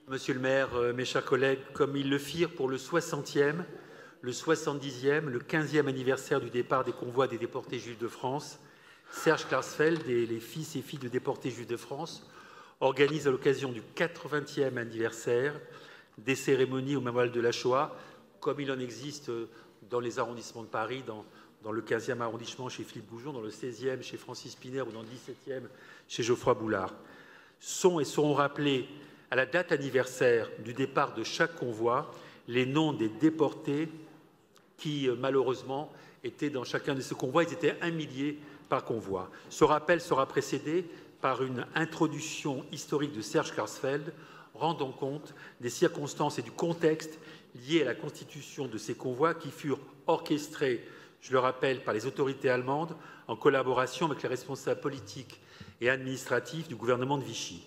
Monsieur le maire, mes chers collègues, comme ils le firent pour le 60e, le 70e, le 15e anniversaire du départ des convois des déportés juifs de France, Serge Klarsfeld et les fils et filles de déportés juifs de France organisent à l'occasion du 80e anniversaire des cérémonies au mémorial de la Shoah, comme il en existe dans les arrondissements de Paris, dans le 15e arrondissement chez Philippe Goujon, dans le 16e chez Francis Piner ou dans le 17e chez Geoffroy Boulard. Sont et seront rappelés à la date anniversaire du départ de chaque convoi les noms des déportés qui, malheureusement, étaient dans chacun de ces convois. Ils étaient 1 millier par convoi. Ce rappel sera précédé par une introduction historique de Serge Klarsfeld, rendant compte des circonstances et du contexte liés à la constitution de ces convois qui furent orchestrés, je le rappelle, par les autorités allemandes en collaboration avec les responsables politiques et administratifs du gouvernement de Vichy.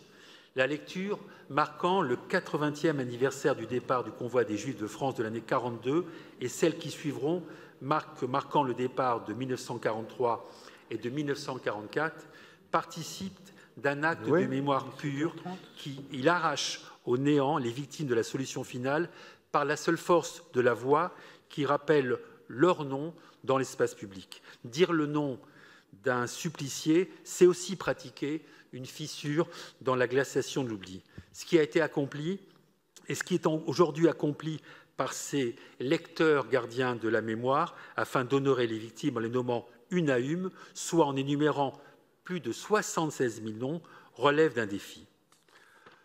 La lecture marquant le 80e anniversaire du départ du convoi des Juifs de France de l'année 42 et celles qui suivront, marquant le départ de 1943 et de 1944, participent d'un acte de mémoire pure qui arrache au néant les victimes de la solution finale par la seule force de la voix qui rappelle leur nom dans l'espace public. Dire le nom d'un supplicié, c'est aussi pratiquer une fissure dans la glaciation de l'oubli. Ce qui a été accompli et ce qui est aujourd'hui accompli par ces lecteurs gardiens de la mémoire afin d'honorer les victimes en les nommant une à une, soit en énumérant plus de 76 000 noms, relève d'un défi.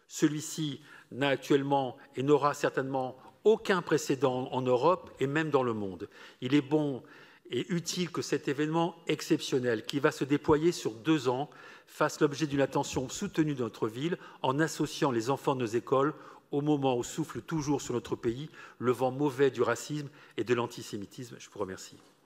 Celui-ci n'a actuellement et n'aura certainement aucun précédent en Europe et même dans le monde. Il est bon et utile que cet événement exceptionnel, qui va se déployer sur 2 ans, fasse l'objet d'une attention soutenue de notre ville en associant les enfants de nos écoles au moment où souffle toujours sur notre pays le vent mauvais du racisme et de l'antisémitisme. Je vous remercie.